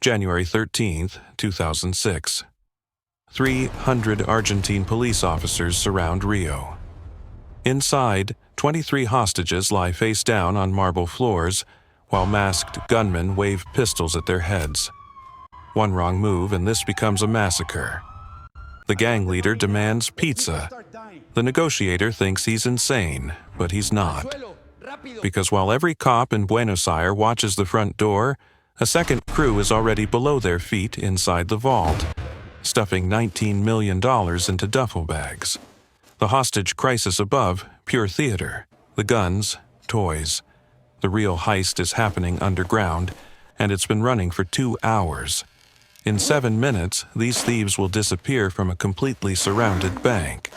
January 13, 2006. 300 Argentine police officers surround Rio. Inside, 23 hostages lie face down on marble floors, while masked gunmen wave pistols at their heads. One wrong move and this becomes a massacre. The gang leader demands pizza. The negotiator thinks he's insane, but he's not. Because while every cop in Buenos Aires watches the front door, a second crew is already below their feet inside the vault, stuffing $19 million into duffel bags. The hostage crisis above, pure theater. The guns, toys. The real heist is happening underground, and it's been running for 2 hours. In 7 minutes, these thieves will disappear from a completely surrounded bank.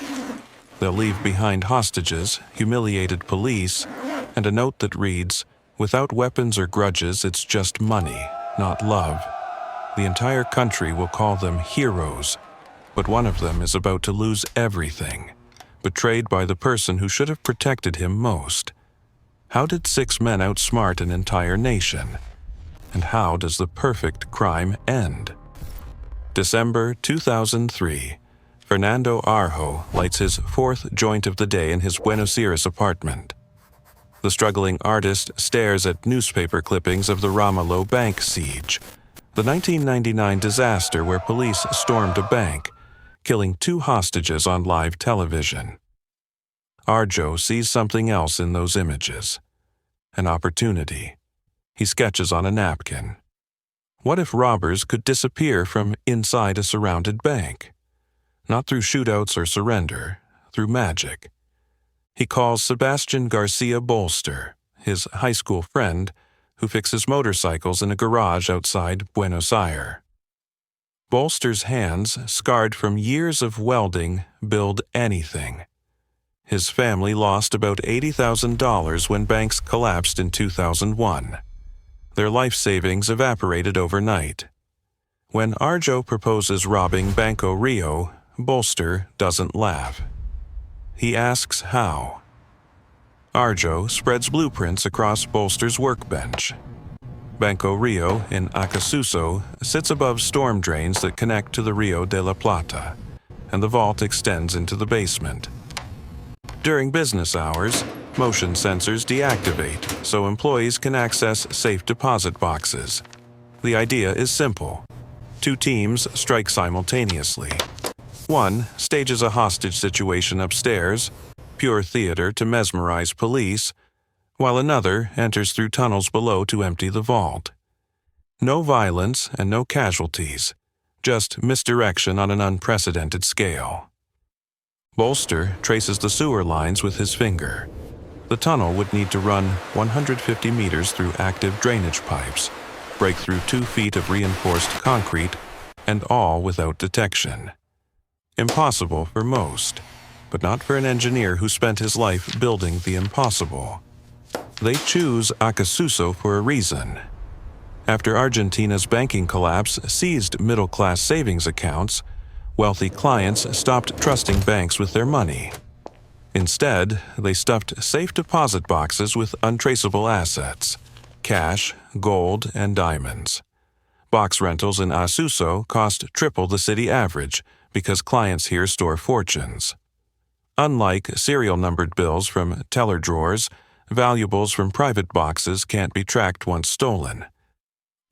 They'll leave behind hostages, humiliated police, and a note that reads, "Without weapons or grudges, it's just money, not love." The entire country will call them heroes, but one of them is about to lose everything, betrayed by the person who should have protected him most. How did 6 men outsmart an entire nation? And how does the perfect crime end? December 2003. Fernando Arjo lights his 4th joint of the day in his Buenos Aires apartment. The struggling artist stares at newspaper clippings of the Ramalho bank siege, the 1999 disaster where police stormed a bank, killing 2 hostages on live television. Arjo sees something else in those images. An opportunity. He sketches on a napkin. What if robbers could disappear from inside a surrounded bank? Not through shootouts or surrender, through magic. He calls Sebastian Garcia Bolster, his high school friend, who fixes motorcycles in a garage outside Buenos Aires. Bolster's hands, scarred from years of welding, build anything. His family lost about $80,000 when banks collapsed in 2001. Their life savings evaporated overnight. When Arjo proposes robbing Banco Rio, Bolster doesn't laugh. He asks how. Arjo spreads blueprints across Bolster's workbench. Banco Rio in Acasuso sits above storm drains that connect to the Rio de la Plata, and the vault extends into the basement. During business hours, motion sensors deactivate so employees can access safe deposit boxes. The idea is simple. 2 teams strike simultaneously. One stages a hostage situation upstairs, pure theater to mesmerize police, while another enters through tunnels below to empty the vault. No violence and no casualties, just misdirection on an unprecedented scale. Bolster traces the sewer lines with his finger. The tunnel would need to run 150 meters through active drainage pipes, break through 2 feet of reinforced concrete, and all without detection. Impossible for most, but not for an engineer who spent his life building the impossible. They choose Acasuso for a reason. After Argentina's banking collapse seized middle-class savings accounts, wealthy clients stopped trusting banks with their money. Instead, they stuffed safe deposit boxes with untraceable assets, cash, gold, and diamonds. Box rentals in Acasuso cost triple the city average because clients here store fortunes. Unlike serial-numbered bills from teller drawers, valuables from private boxes can't be tracked once stolen.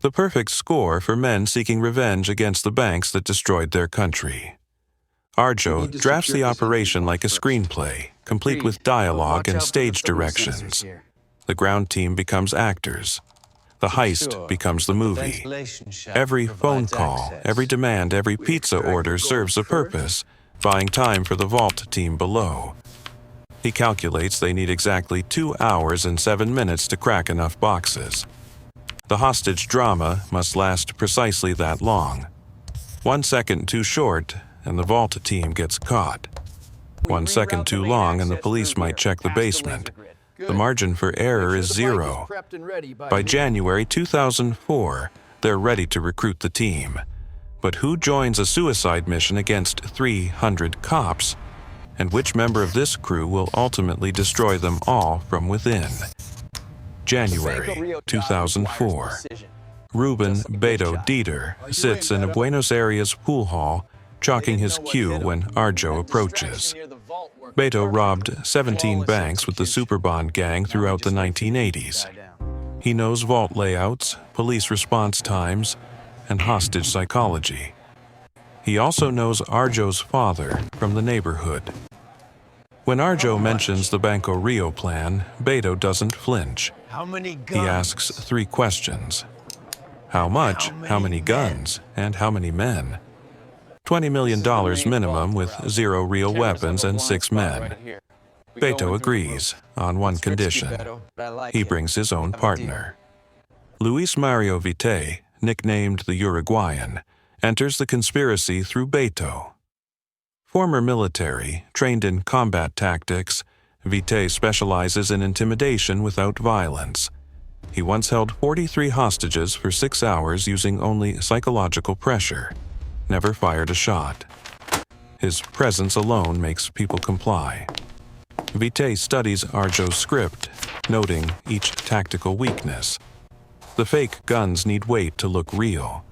The perfect score for men seeking revenge against the banks that destroyed their country. Arjo drafts the operation like a screenplay, complete with dialogue and stage directions. The ground team becomes actors. The heist becomes the movie. Every phone call, every demand, every pizza order serves a purpose, buying time for the vault team below. He calculates they need exactly 2 hours and 7 minutes to crack enough boxes. The hostage drama must last precisely that long. 1 second too short, and the vault team gets caught. 1 second too long, and the police might check the basement. The margin for error is 0. By January 2004, they're ready to recruit the team. But who joins a suicide mission against 300 cops? And which member of this crew will ultimately destroy them all from within? January 2004. Ruben Beto Dieter sits in a Buenos Aires pool hall, chalking his cue when Arjo approaches. Beto robbed 17 banks with the Superbond gang throughout the 1980s. He knows vault layouts, police response times, and hostage psychology. He also knows Arjo's father from the neighborhood. When Arjo mentions the Banco Rio plan, Beto doesn't flinch. He asks 3 questions. How much, how many guns, and how many men? $20 million minimum with 0 real weapons and 6 men. Beto agrees on one condition. He brings his own partner. Luis Mario Vite, nicknamed the Uruguayan, enters the conspiracy through Beto. Former military, trained in combat tactics, Vite specializes in intimidation without violence. He once held 43 hostages for 6 hours using only psychological pressure. Never fired a shot. His presence alone makes people comply. Vite studies Arjo's script, noting each tactical weakness. The fake guns need weight to look real.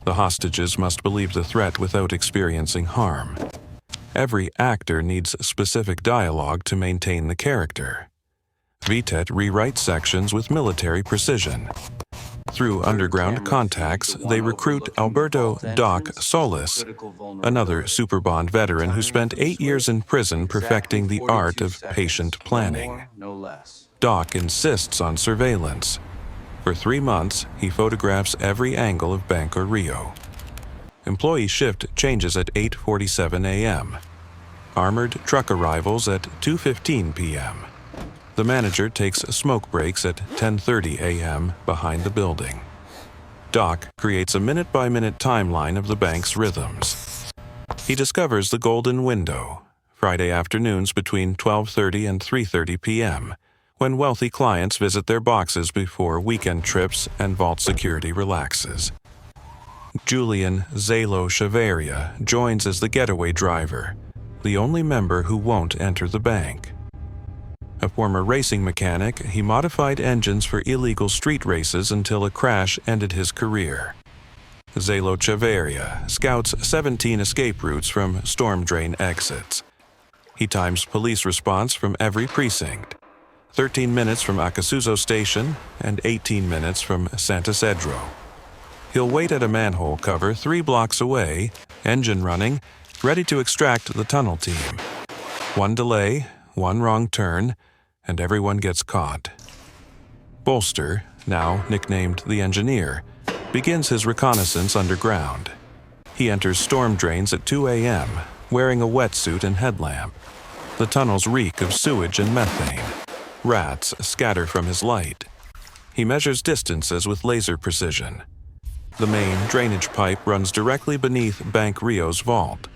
The hostages must believe the threat without experiencing harm. Every actor needs specific dialogue to maintain the character. Vitet rewrites sections with military precision. Through underground contacts, they recruit Alberto Doc Solis, another Superbond veteran who spent 8 years in prison perfecting the art of patient planning. Doc insists on surveillance. For 3 months, he photographs every angle of Banco Rio. Employee shift changes at 8:47 a.m. Armored truck arrivals at 2:15 p.m. The manager takes smoke breaks at 10:30 a.m. behind the building. Doc creates a minute-by-minute timeline of the bank's rhythms. He discovers the golden window, Friday afternoons between 12:30 and 3:30 p.m., when wealthy clients visit their boxes before weekend trips and vault security relaxes. Julian Zalo Chaveria joins as the getaway driver, the only member who won't enter the bank. A former racing mechanic, he modified engines for illegal street races until a crash ended his career. Zalo Chaveria scouts 17 escape routes from storm drain exits. He times police response from every precinct, 13 minutes from Acasuso Station and 18 minutes from Santa Cedro. He'll wait at a manhole cover 3 blocks away, engine running, ready to extract the tunnel team. 1 delay, 1 wrong turn, and everyone gets caught. Bolster, now nicknamed the Engineer, begins his reconnaissance underground. He enters storm drains at 2 a.m., wearing a wetsuit and headlamp. The tunnels reek of sewage and methane. Rats scatter from his light. He measures distances with laser precision. The main drainage pipe runs directly beneath Bank Rio's vault,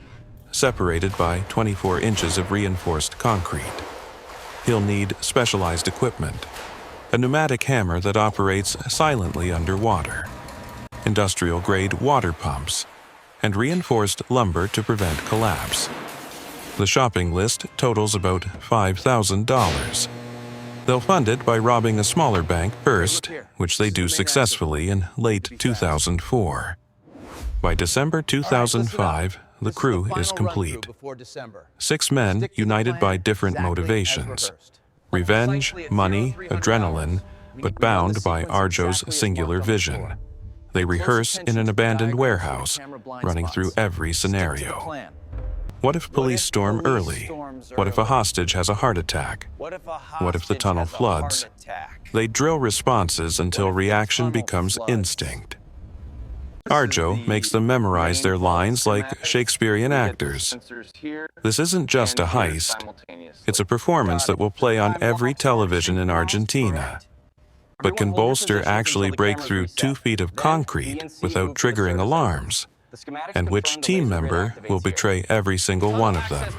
separated by 24 inches of reinforced concrete. He'll need specialized equipment, a pneumatic hammer that operates silently underwater, industrial-grade water pumps, and reinforced lumber to prevent collapse. The shopping list totals about $5,000. They'll fund it by robbing a smaller bank first, which they do successfully in late 2004. By December 2005, the crew is complete. 6 men united by different motivations: revenge, money, adrenaline, but bound by Arjo's singular vision. They rehearse in an abandoned warehouse, running through every scenario. What if police storm early? What if a hostage has a heart attack? What if the tunnel floods? They drill responses until reaction becomes instinct. Arjo makes them memorize their lines like Shakespearean actors. This isn't just a heist. It's a performance that will play on every television in Argentina. But can Bolster actually break through 2 feet of concrete without triggering alarms? And which team member will betray every single one of them?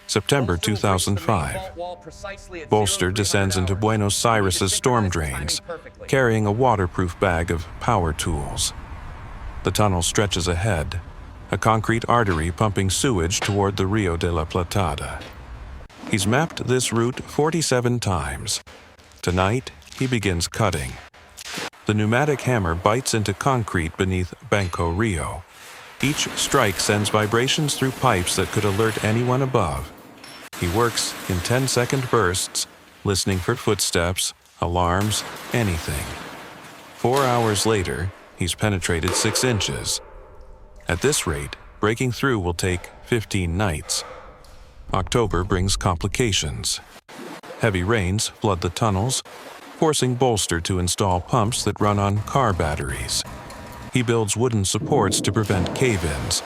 September 2005. Bolster descends into Buenos Aires' storm drains, carrying a waterproof bag of power tools. The tunnel stretches ahead, a concrete artery pumping sewage toward the Rio de la Plata. He's mapped this route 47 times. Tonight, he begins cutting. The pneumatic hammer bites into concrete beneath Banco Rio. Each strike sends vibrations through pipes that could alert anyone above. He works in 10-second bursts, listening for footsteps, alarms, anything. 4 hours later, he's penetrated 6 inches. At this rate, breaking through will take 15 nights. October brings complications. Heavy rains flood the tunnels, forcing Bolster to install pumps that run on car batteries. He builds wooden supports to prevent cave-ins,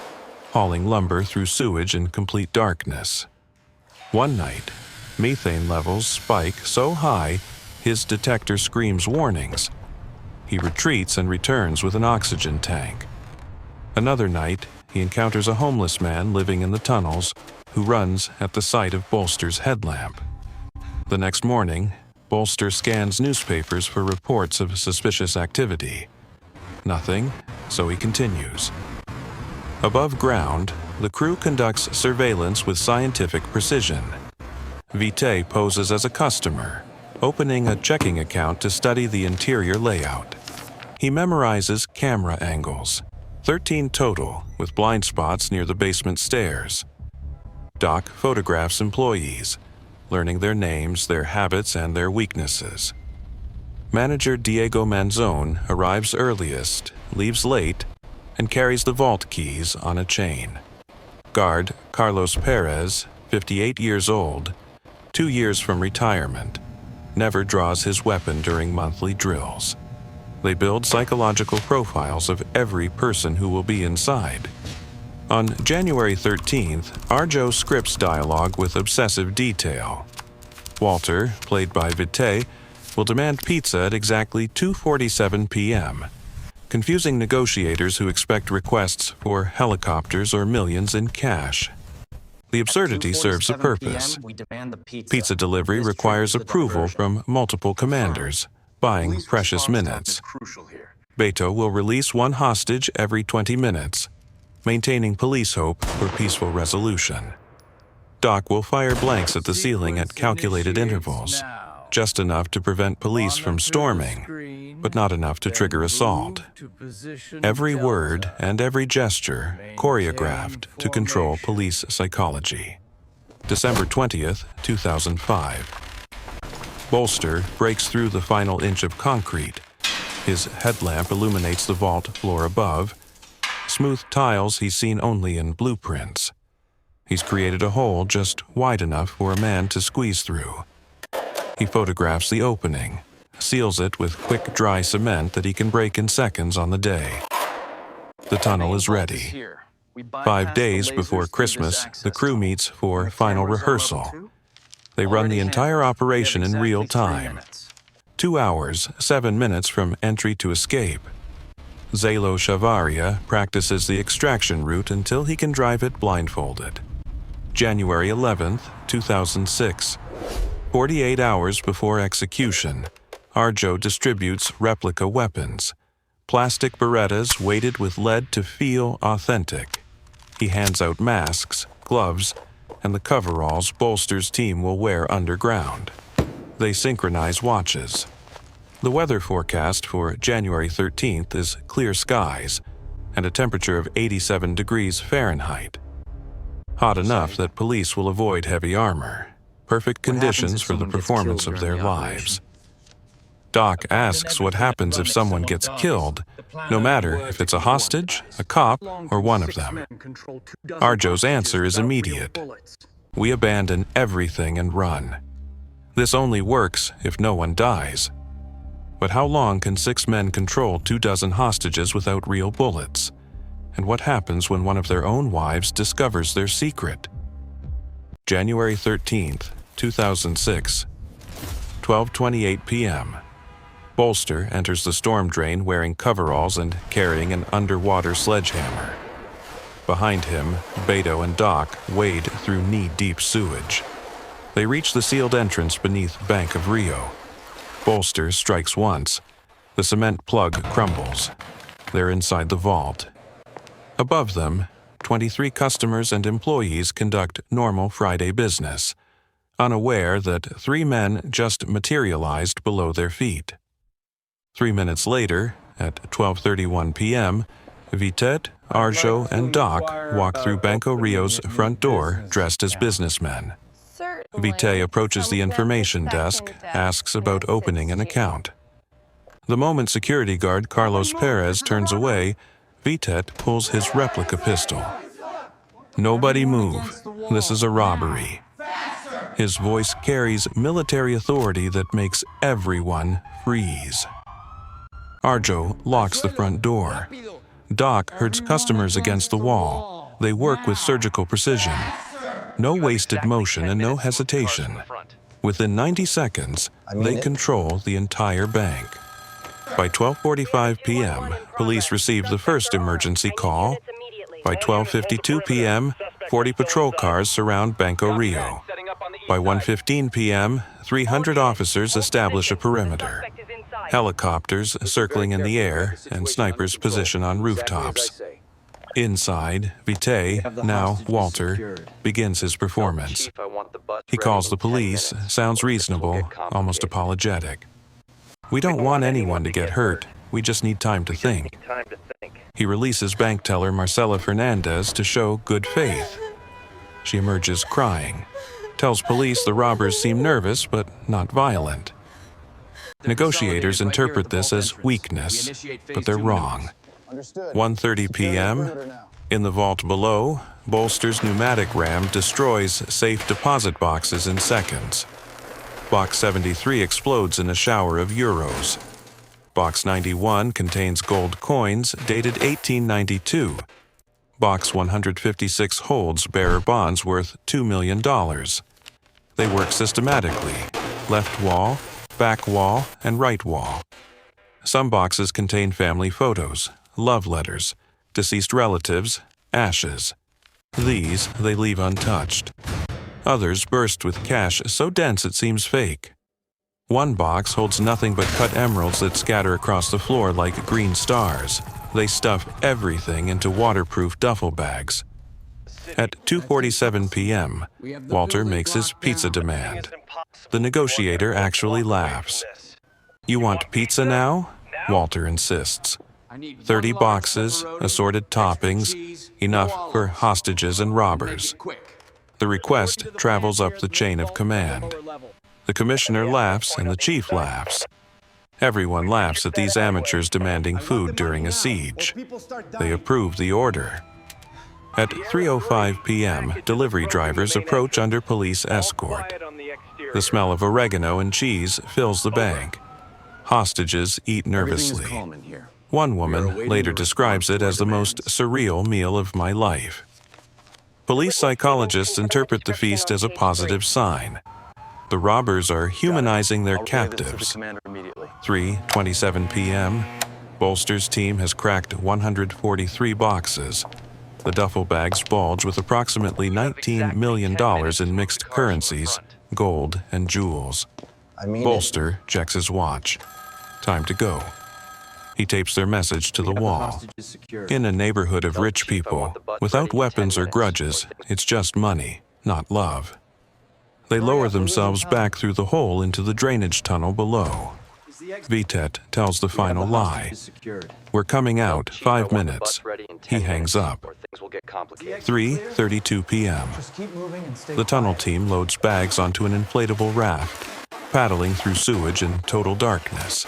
hauling lumber through sewage in complete darkness. One night, methane levels spike so high, his detector screams warnings. He retreats and returns with an oxygen tank. Another night, he encounters a homeless man living in the tunnels who runs at the sight of Bolster's headlamp. The next morning, Bolster scans newspapers for reports of suspicious activity. Nothing, so he continues. Above ground, the crew conducts surveillance with scientific precision. Vitae poses as a customer, opening a checking account to study the interior layout. He memorizes camera angles, 13 total, with blind spots near the basement stairs. Doc photographs employees, learning their names, their habits, and their weaknesses. Manager Diego Manzone arrives earliest, leaves late, and carries the vault keys on a chain. Guard Carlos Perez, 58 years old, 2 years from retirement, never draws his weapon during monthly drills. They build psychological profiles of every person who will be inside. On January 13th, Arjo scripts dialogue with obsessive detail. Walter, played by Vitae, will demand pizza at exactly 2:47 p.m., confusing negotiators who expect requests for helicopters or millions in cash. The absurdity serves a purpose. Pizza delivery requires approval from multiple commanders, buying precious minutes. Beto will release one hostage every 20 minutes, maintaining police hope for peaceful resolution. Doc will fire blanks at the ceiling at calculated intervals, just enough to prevent police from storming, but not enough to trigger assault. Every word and every gesture choreographed to control police psychology. December 20th, 2005. Bolster breaks through the final inch of concrete. His headlamp illuminates the vault floor above, smooth tiles he's seen only in blueprints. He's created a hole just wide enough for a man to squeeze through. He photographs the opening, seals it with quick, dry cement that he can break in seconds on the day. The tunnel is ready. 5 days before Christmas, the crew meets for final rehearsal. They run the entire operation in real time. 2 hours, 7 minutes from entry to escape. Zalo Chavaria practices the extraction route until he can drive it blindfolded. January 11th, 2006. 48 hours before execution, Arjo distributes replica weapons. Plastic Berettas weighted with lead to feel authentic. He hands out masks, gloves, and the coveralls Bolster's team will wear underground. They synchronize watches. The weather forecast for January 13th is clear skies and a temperature of 87 degrees Fahrenheit. Hot enough that police will avoid heavy armor. Perfect conditions for the performance of their lives. Doc asks what happens if someone gets killed, no matter if it's a hostage, a cop, or one of them. Arjo's answer is immediate. We abandon everything and run. This only works if no one dies. But how long can 6 men control 24 hostages without real bullets? And what happens when one of their own wives discovers their secret? January 13th, 2006, 12:28 p.m. Bolster enters the storm drain wearing coveralls and carrying an underwater sledgehammer. Behind him, Beto and Doc wade through knee-deep sewage. They reach the sealed entrance beneath Bank of Rio. Bolster strikes once. The cement plug crumbles. They're inside the vault. Above them, 23 customers and employees conduct normal Friday business, unaware that 3 men just materialized below their feet. 3 minutes later, at 12:31 p.m., Vitet, Arjo, and Doc walk through Banco Rio's front door dressed as businessmen. Vite approaches the information desk, asks about opening an account. The moment security guard Carlos Perez turns away, Vitet pulls his replica pistol. "Nobody move. This is a robbery." His voice carries military authority that makes everyone freeze. Arjo locks the front door. Doc herds customers against the wall. They work with surgical precision. No wasted motion and no hesitation. Within 90 seconds, they control the entire bank. By 12:45 p.m., police received the first emergency call. By 12:52 p.m., 40 patrol cars surround Banco Rio. By 1:15 p.m., 300 officers establish a perimeter. Helicopters circling in the air and snipers position on rooftops. Inside, Vite, now Walter, begins his performance. He calls the police, sounds reasonable, almost apologetic. "We don't want anyone to get hurt. We just need time to think." He releases bank teller Marcela Fernandez to show good faith. She emerges crying, tells police the robbers seem nervous but not violent. Negotiators interpret this as weakness, but they're wrong. 1:30 p.m., in the vault below, Bolster's pneumatic ram destroys safe deposit boxes in seconds. Box 73 explodes in a shower of euros. Box 91 contains gold coins dated 1892. Box 156 holds bearer bonds worth $2 million. They work systematically: left wall, back wall, and right wall. Some boxes contain family photos, love letters, deceased relatives, ashes. These they leave untouched. Others burst with cash so dense it seems fake. One box holds nothing but cut emeralds that scatter across the floor like green stars. They stuff everything into waterproof duffel bags. At 2:47 p.m., Walter makes his pizza demand. The negotiator actually laughs. "You want pizza now?" Walter insists. 30 boxes, assorted toppings, enough for hostages and robbers. The request travels up the chain of command. The commissioner laughs and the chief laughs. Everyone laughs at these amateurs demanding food during a siege. They approve the order. At 3:05 p.m., delivery drivers approach under police escort. The smell of oregano and cheese fills the bank. Hostages eat nervously. One woman later describes it as the most surreal meal of my life. Police psychologists interpret the feast as a positive sign. The robbers are humanizing their captives. 3:27 p.m., Bolster's team has cracked 143 boxes. The duffel bags bulge with approximately $19 million in mixed currencies, gold, and jewels. Bolster checks his watch. Time to go. He tapes their message to the wall. In a neighborhood of rich people, without weapons or grudges, it's just money, not love. They lower themselves back through the hole into the drainage tunnel below. Vitet tells the final lie. "We're coming out, 5 minutes." He hangs up. 3:32 p.m. The tunnel team loads bags onto an inflatable raft, paddling through sewage in total darkness.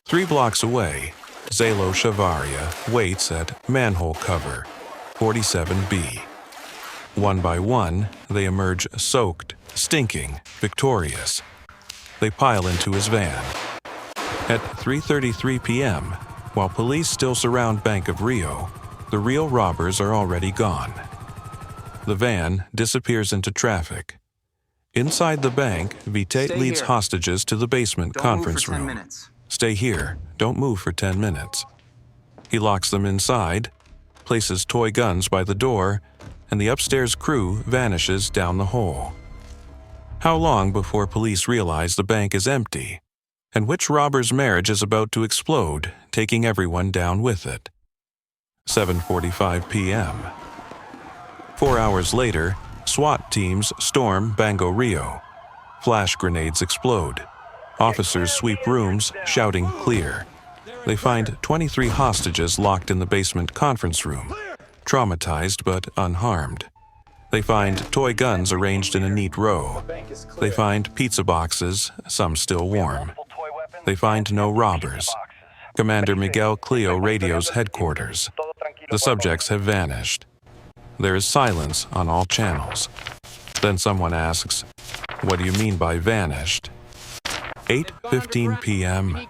3 blocks away, Zalo Shavaria waits at manhole cover 47B. One by one, they emerge soaked, stinking, victorious. They pile into his van. At 3:33 p.m., while police still surround Bank of Rio, the real robbers are already gone. The van disappears into traffic. Inside the bank, Vite leads hostages to the basement conference room. "Stay here. Don't move for 10 minutes." He locks them inside, places toy guns by the door, and the upstairs crew vanishes down the hole. How long before police realize the bank is empty, and which robber's marriage is about to explode, taking everyone down with it? 7:45 p.m. 4 hours later, SWAT teams storm Banco Rio. Flash grenades explode. Officers sweep rooms, shouting clear. They find 23 hostages locked in the basement conference room, traumatized but unharmed. They find toy guns arranged in a neat row. They find pizza boxes, some still warm. They find no robbers. Commander Miguel Cleo radios headquarters. The subjects have vanished. There is silence on all channels. Then someone asks, "What do you mean by vanished?" 8:15 p.m.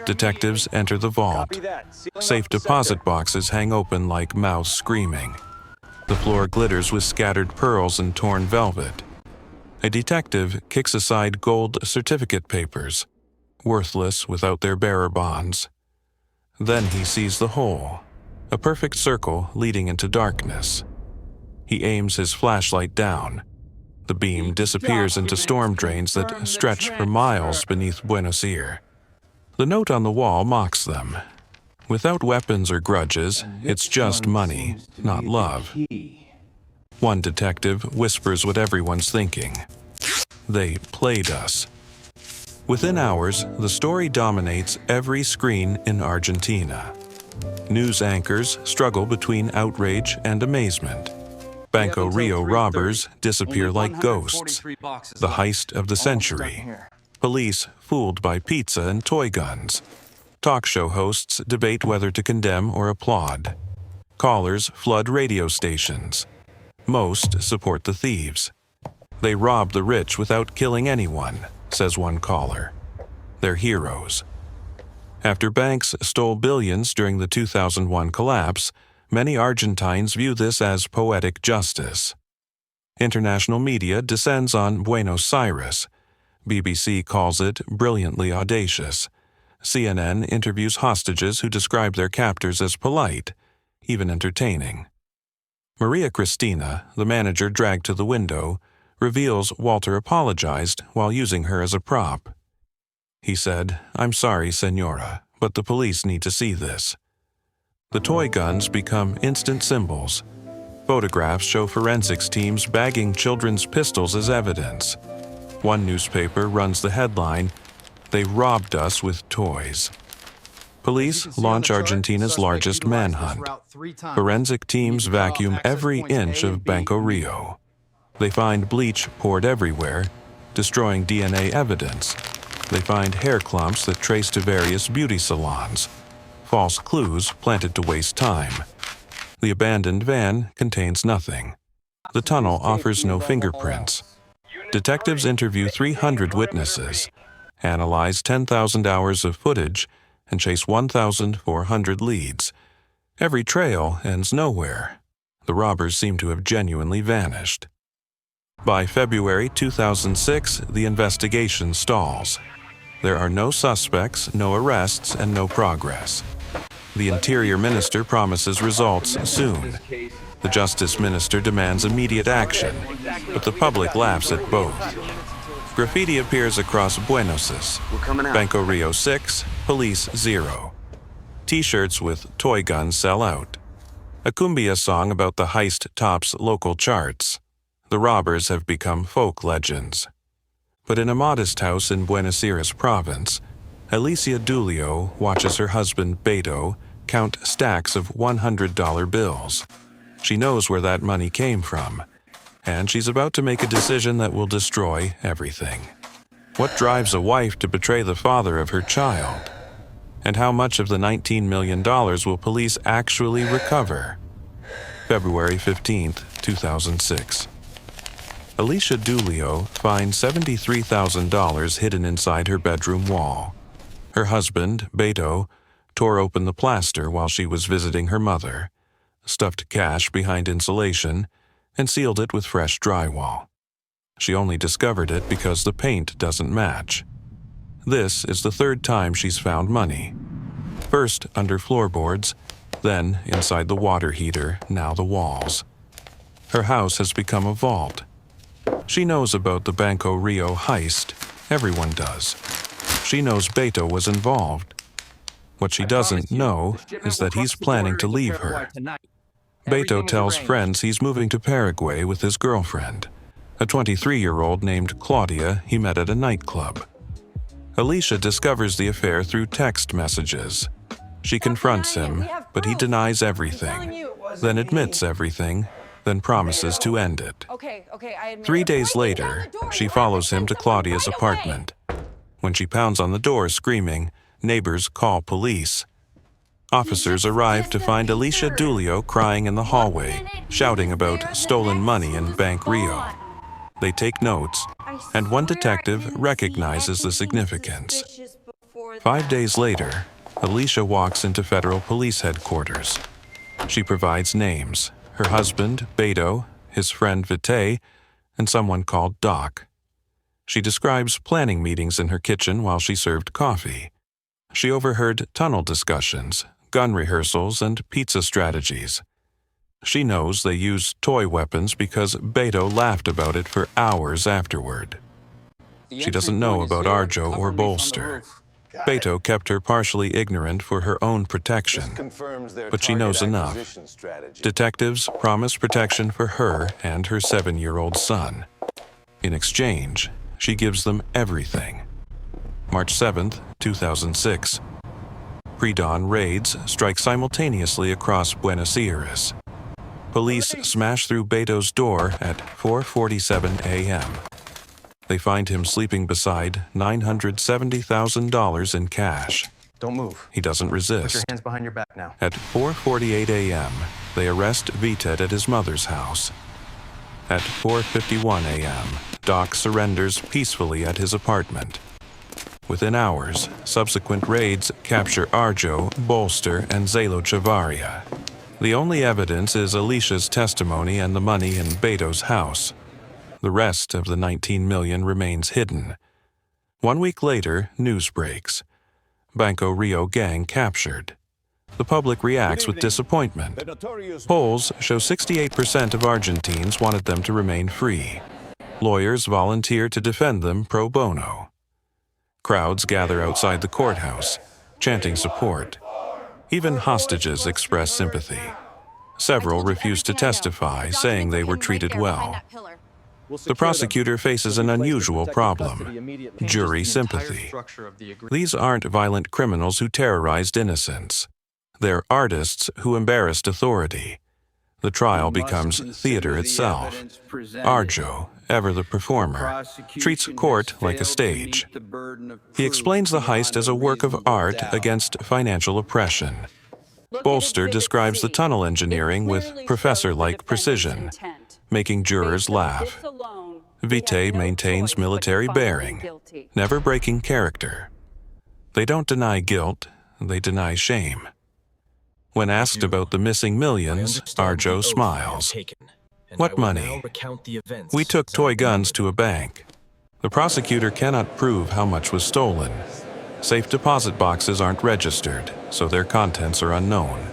Detectives enter the vault. Safe deposit boxes hang open like mouths screaming. The floor glitters with scattered pearls and torn velvet. A detective kicks aside gold certificate papers, worthless without their bearer bonds. Then he sees the hole, a perfect circle leading into darkness. He aims his flashlight down. The beam disappears into storm drains that stretch for miles beneath Buenos Aires. The note on the wall mocks them. Without weapons or grudges, it's just money, not love. One detective whispers what everyone's thinking. They played us. Within hours, the story dominates every screen in Argentina. News anchors struggle between outrage and amazement. Banco Rio robbers disappear like ghosts. The heist of the century. Police fooled by pizza and toy guns. Talk show hosts debate whether to condemn or applaud. Callers flood radio stations. Most support the thieves. They rob the rich without killing anyone, says one caller. They're heroes. After banks stole billions during the 2001 collapse, many Argentines view this as poetic justice. International media descends on Buenos Aires. BBC calls it brilliantly audacious. CNN interviews hostages who describe their captors as polite, even entertaining. Maria Cristina, the manager dragged to the window, reveals Walter apologized while using her as a prop. He said, "I'm sorry, Senora, but the police need to see this." The toy guns become instant symbols. Photographs show forensics teams bagging children's pistols as evidence. One newspaper runs the headline, "They robbed us with toys." Police launch Argentina's largest manhunt. Forensic teams vacuum every inch of Banco Rio. They find bleach poured everywhere, destroying DNA evidence. They find hair clumps that trace to various beauty salons. False clues planted to waste time. The abandoned van contains nothing. The tunnel offers no fingerprints. Detectives interview 300 witnesses, analyze 10,000 hours of footage, and chase 1,400 leads. Every trail ends nowhere. The robbers seem to have genuinely vanished. By February 2006, the investigation stalls. There are no suspects, no arrests, and no progress. The Interior Minister promises results soon. The Justice Minister demands immediate action, but the public laughs at both. Graffiti appears across Buenos Aires. Banco Rio 6, Police 0. T-shirts with toy guns sell out. A cumbia song about the heist tops local charts. The robbers have become folk legends. But in a modest house in Buenos Aires province, Alicia Dulio watches her husband Beto count stacks of $100 bills. She knows where that money came from, and she's about to make a decision that will destroy everything. What drives a wife to betray the father of her child? And how much of the $19 million will police actually recover? February 15, 2006. Alicia Dulio finds $73,000 hidden inside her bedroom wall. Her husband, Beto, tore open the plaster while she was visiting her mother, stuffed cash behind insulation, and sealed it with fresh drywall. She only discovered it because the paint doesn't match. This is the third time she's found money. First under floorboards, then inside the water heater, now the walls. Her house has become a vault. She knows about the Banco Rio heist. Everyone does. She knows Beto was involved. What she doesn't know is that he's planning to leave her. Beto tells friends he's moving to Paraguay with his girlfriend, a 23-year-old named Claudia he met at a nightclub. Alicia discovers the affair through text messages. She confronts him, but he denies everything, then admits everything, then promises to end it. 3 days later, she follows him to Claudia's apartment. When she pounds on the door screaming, neighbors call police. Officers arrive to find Alicia Dulio crying in the hallway, shouting about stolen money in Bank Rio. They take notes, and one detective recognizes the significance. 5 days later, Alicia walks into federal police headquarters. She provides names: her husband, Beto, his friend Vitae, and someone called Doc. She describes planning meetings in her kitchen while she served coffee. She overheard tunnel discussions, gun rehearsals, and pizza strategies. She knows they used toy weapons because Beto laughed about it for hours afterward. She doesn't know about Arjo or Bolster. Beto kept her partially ignorant for her own protection, but she knows enough. Detectives promise protection for her and her 7-year-old son. In exchange, she gives them everything. March 7, 2006. Pre-dawn raids strike simultaneously across Buenos Aires. Police smash through Beto's door at 4:47 a.m. They find him sleeping beside $970,000 in cash. Don't move. He doesn't resist. Put your hands behind your back now. At 4:48 a.m., they arrest Vited at his mother's house. At 4:51 a.m., Doc surrenders peacefully at his apartment. Within hours, subsequent raids capture Arjo, Bolster, and Zelo Chavarria. The only evidence is Alicia's testimony and the money in Beto's house. The rest of the $19 million remains hidden. 1 week later, news breaks. Banco Rio gang captured. The public reacts with disappointment. Polls show 68% of Argentines wanted them to remain free. Lawyers volunteer to defend them pro bono. Crowds gather outside the courthouse, chanting support. Even hostages express sympathy. Several refuse to testify, saying they were treated well. The prosecutor faces an unusual problem: jury sympathy. These aren't violent criminals who terrorized innocents. They're artists who embarrassed authority. The trial becomes theater itself. Arjo, ever the performer, treats court like a stage. He explains the heist as a work of art against financial oppression. Bolster describes the tunnel engineering with professor-like precision, making jurors laugh. Vitae maintains military bearing, never breaking character. They don't deny guilt, they deny shame. When asked about the missing millions, Arjo smiles. What money? We took toy guns to a bank. The prosecutor cannot prove how much was stolen. Safe deposit boxes aren't registered, so their contents are unknown.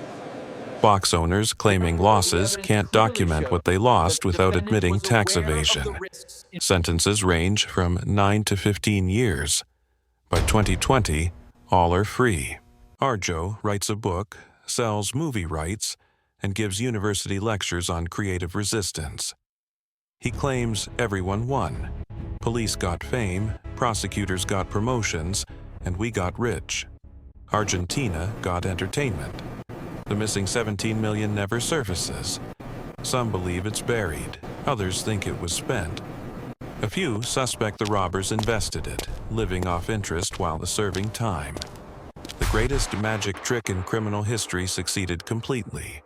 Box owners claiming losses can't document what they lost without admitting tax evasion. Sentences range from 9 to 15 years. By 2020, all are free. Arjo writes a book, sells movie rights, and gives university lectures on creative resistance. He claims everyone won. Police got fame, prosecutors got promotions, and we got rich. Argentina got entertainment. The missing $17 million never surfaces. Some believe it's buried, others think it was spent. A few suspect the robbers invested it, living off interest while serving time. The greatest magic trick in criminal history succeeded completely.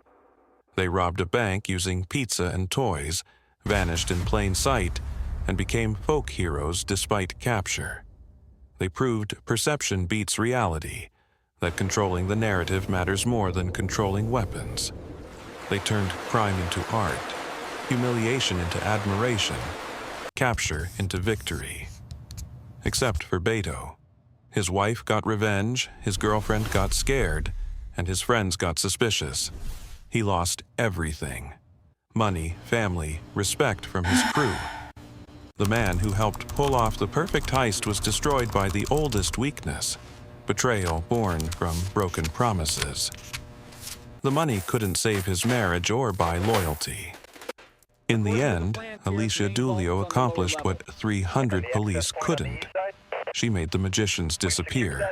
They robbed a bank using pizza and toys, vanished in plain sight, and became folk heroes despite capture. They proved perception beats reality, that controlling the narrative matters more than controlling weapons. They turned crime into art, humiliation into admiration, capture into victory. Except for Beto. His wife got revenge, his girlfriend got scared, and his friends got suspicious. He lost everything: money, family, respect from his crew. The man who helped pull off the perfect heist was destroyed by the oldest weakness: betrayal born from broken promises. The money couldn't save his marriage or buy loyalty. In the end, Alicia Dulio accomplished what 300 police couldn't: She made the magicians disappear.